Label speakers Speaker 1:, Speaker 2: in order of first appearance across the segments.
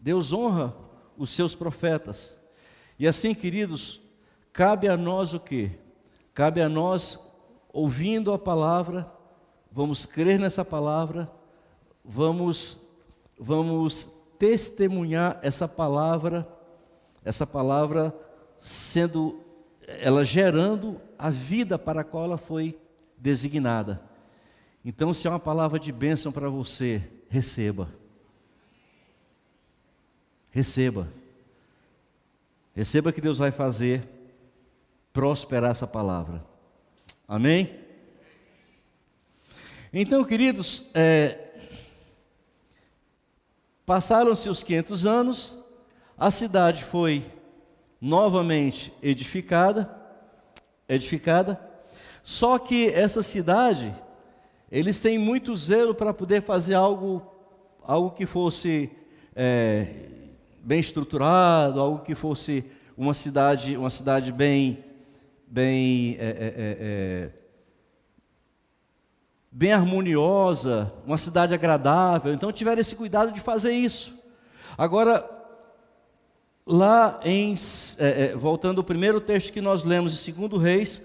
Speaker 1: Deus honra os seus profetas. E assim, queridos, cabe a nós o quê? Cabe a nós, ouvindo a palavra, vamos crer nessa palavra, vamos testemunhar essa palavra sendo, ela gerando a vida para a qual ela foi designada. Então, se é uma palavra de bênção para você, receba. Receba. Receba que Deus vai fazer prosperar essa palavra. Amém? Então, queridos, passaram-se os 500 anos, a cidade foi novamente edificada, só que essa cidade, eles têm muito zelo para poder fazer algo que fosse bem estruturado, algo que fosse uma cidade bem harmoniosa, uma cidade agradável. Então tiveram esse cuidado de fazer isso. Agora, lá voltando ao primeiro texto que nós lemos, em 2 Reis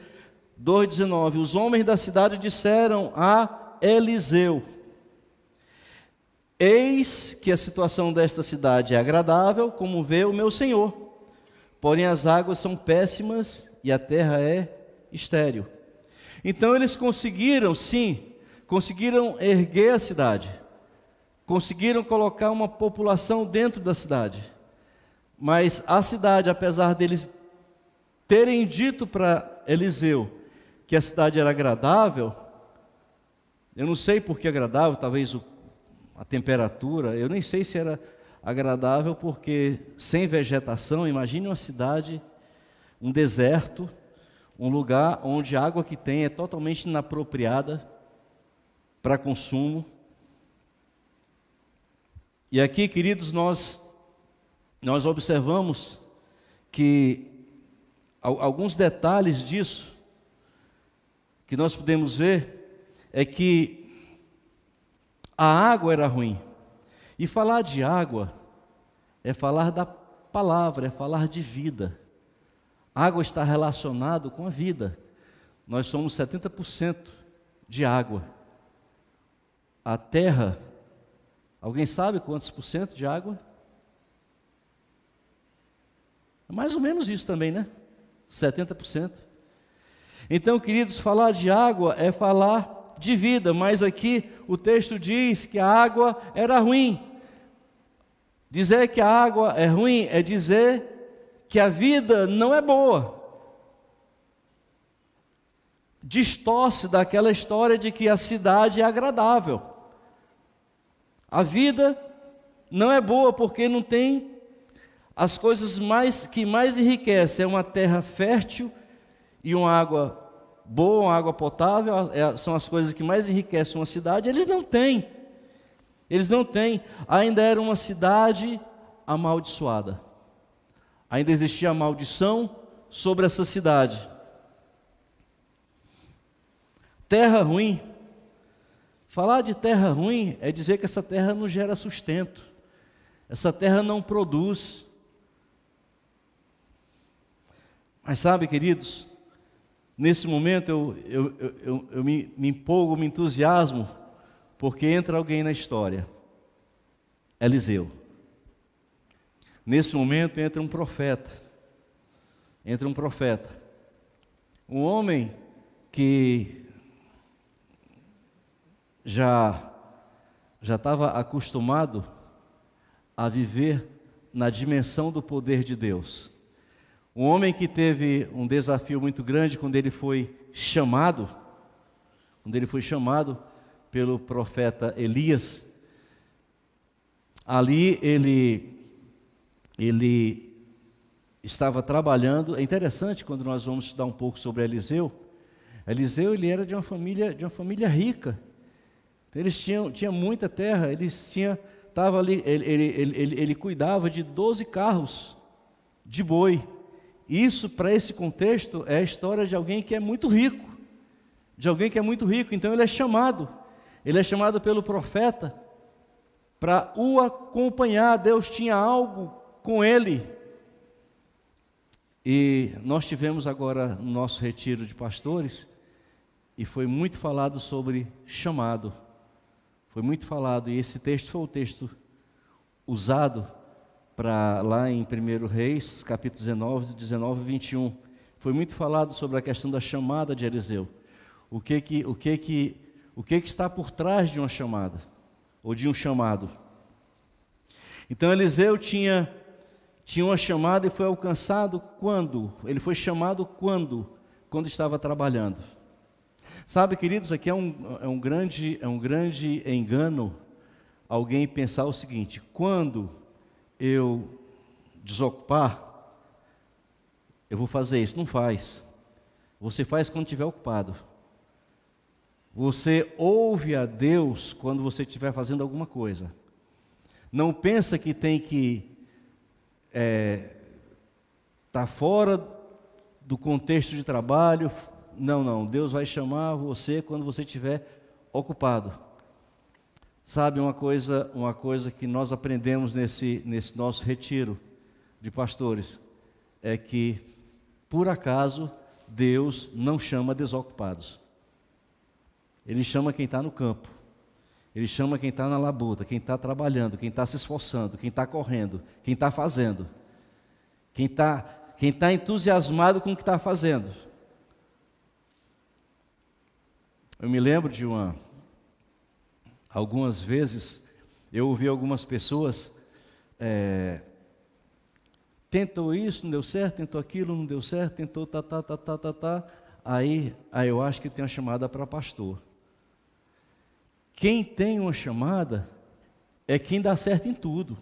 Speaker 1: 2,19, os homens da cidade disseram a Eliseu: eis que a situação desta cidade é agradável, como vê o meu senhor, porém as águas são péssimas e a terra é estéril. Então eles conseguiram erguer a cidade, conseguiram colocar uma população dentro da cidade, mas a cidade, apesar deles terem dito para Eliseu que a cidade era agradável, eu não sei por que agradável, talvez a temperatura, eu nem sei se era agradável, porque sem vegetação, imagine uma cidade, um deserto, um lugar onde a água que tem é totalmente inapropriada para consumo. E aqui, queridos, nós observamos que alguns detalhes disso que nós podemos ver é que a água era ruim. E falar de água é falar da palavra, é falar de vida. A água está relacionado com a vida. Nós somos 70% de água. A terra, alguém sabe quantos por cento de água? É mais ou menos isso também, né? 70%. Então, queridos, falar de água é falar de vida, mas aqui o texto diz que a água era ruim. Dizer que a água é ruim é dizer que a vida não é boa. Distorce daquela história de que a cidade é agradável. A vida não é boa porque não tem as coisas que mais enriquecem. É uma terra fértil e uma água boa, uma água potável, são as coisas que mais enriquecem uma cidade. Eles não têm. Ainda era uma cidade amaldiçoada. Ainda existia a maldição sobre essa cidade. Terra ruim. Falar de terra ruim é dizer que essa terra não gera sustento. Essa terra não produz. Mas sabe, queridos, nesse momento eu me empolgo, me entusiasmo, porque entra alguém na história. Eliseu. Nesse momento entra um profeta. Um homem que já estava acostumado a viver na dimensão do poder de Deus. Um homem que teve um desafio muito grande quando ele foi chamado pelo profeta Elias. Ali ele estava trabalhando. É interessante quando nós vamos estudar um pouco sobre Eliseu. Eliseu, ele era de uma família rica. Então, eles tinham muita terra. Ele cuidava de 12 carros de boi. Isso, para esse contexto, é a história de alguém que é muito rico. Então ele é chamado pelo profeta para o acompanhar. Deus tinha algo com ele. E nós tivemos agora no nosso retiro de pastores, e foi muito falado sobre chamado. Foi muito falado, e esse texto foi o texto usado para lá em 1 Reis, capítulo 19 e 21. Foi muito falado sobre a questão da chamada de Eliseu. O que está por trás de uma chamada, ou de um chamado. Então Eliseu tinha uma chamada e foi alcançado quando? Ele foi chamado quando? Quando estava trabalhando. Sabe, queridos, aqui é um grande engano alguém pensar o seguinte: quando eu desocupar, eu vou fazer isso. Não faz. Você faz quando estiver ocupado. Você ouve a Deus quando você estiver fazendo alguma coisa. Não pensa que tem que tá fora do contexto de trabalho. Não, Deus vai chamar você quando você estiver ocupado. Sabe uma coisa que nós aprendemos nesse nosso retiro de pastores, é que, por acaso, Deus não chama desocupados. Ele chama quem está no campo. Ele chama quem está na labuta, quem está trabalhando, quem está se esforçando, quem está correndo, quem está fazendo, quem está entusiasmado com o que está fazendo. Eu me lembro de algumas vezes, eu ouvi algumas pessoas, tentou isso, não deu certo, tentou aquilo, não deu certo, tentou aí eu acho que tem uma chamada para pastor. Quem tem uma chamada é quem dá certo em tudo.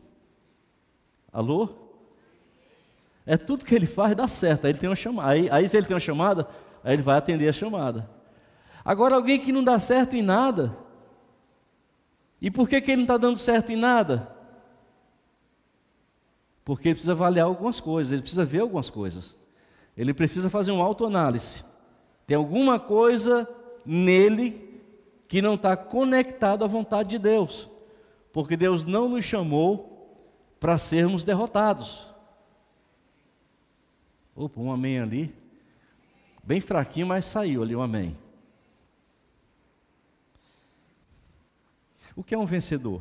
Speaker 1: Alô? É tudo que ele faz dá certo. Aí ele tem uma chamada. Aí se ele tem uma chamada, aí ele vai atender a chamada. Agora, alguém que não dá certo em nada, e por que ele não está dando certo em nada? Porque ele precisa avaliar algumas coisas, ele precisa ver algumas coisas. Ele precisa fazer uma autoanálise. Tem alguma coisa nele que não está conectado à vontade de Deus, porque Deus não nos chamou para sermos derrotados. Opa, um amém ali, bem fraquinho, mas saiu ali um amém. O que é um vencedor?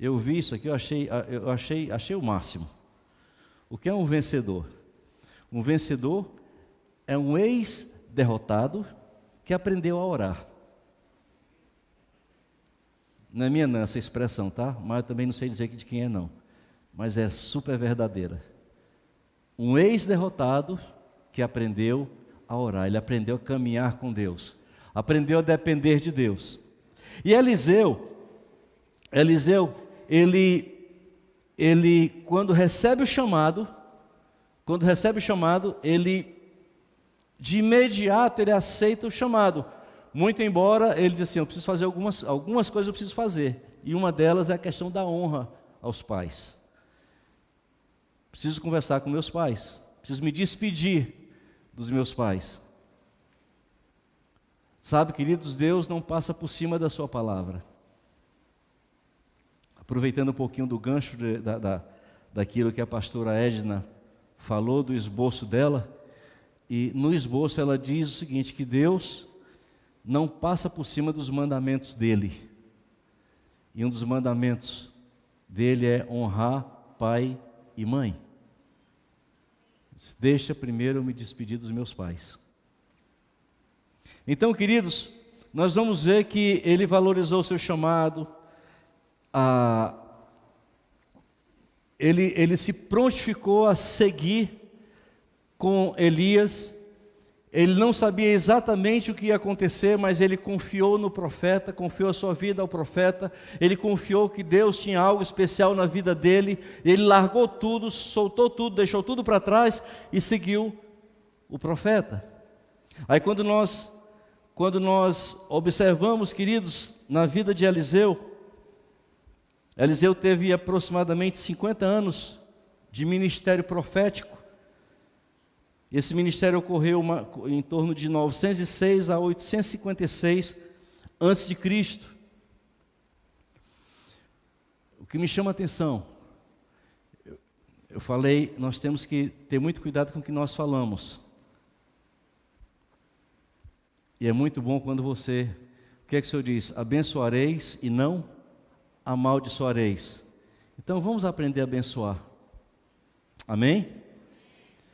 Speaker 1: Eu vi isso aqui, eu achei o máximo. O que é um vencedor? Um vencedor é um ex-derrotado que aprendeu a orar. Não é minha não, essa expressão, tá? Mas eu também não sei dizer de quem é não. Mas é super verdadeira. Um ex-derrotado que aprendeu a orar. Ele aprendeu a caminhar com Deus. Aprendeu a depender de Deus. E Eliseu, ele quando recebe o chamado, ele de imediato ele aceita o chamado. Muito embora ele diz assim, eu preciso fazer algumas coisas eu preciso fazer. E uma delas é a questão da honra aos pais. Preciso conversar com meus pais. Preciso me despedir dos meus pais. Sabe, queridos, Deus não passa por cima da sua palavra. Aproveitando um pouquinho do gancho daquilo que a pastora Edna falou, do esboço dela. E no esboço ela diz o seguinte, que Deus não passa por cima dos mandamentos dele. E um dos mandamentos dele é honrar pai e mãe. Deixa primeiro eu me despedir dos meus pais. Então, queridos, nós vamos ver que ele valorizou o seu chamado, ele se prontificou a seguir com Elias. Ele não sabia exatamente o que ia acontecer, mas ele confiou no profeta, confiou a sua vida ao profeta, ele confiou que Deus tinha algo especial na vida dele, ele largou tudo, soltou tudo, deixou tudo para trás e seguiu o profeta. Aí quando nós observamos, queridos, na vida de Eliseu teve aproximadamente 50 anos de ministério profético. Esse ministério ocorreu em torno de 906 a 856 a.C. que me chama a atenção, eu falei, nós temos que ter muito cuidado com o que nós falamos. E é muito bom quando você, o que é que o Senhor diz? Abençoareis e não amaldiçoareis. Então vamos aprender a abençoar. Amém?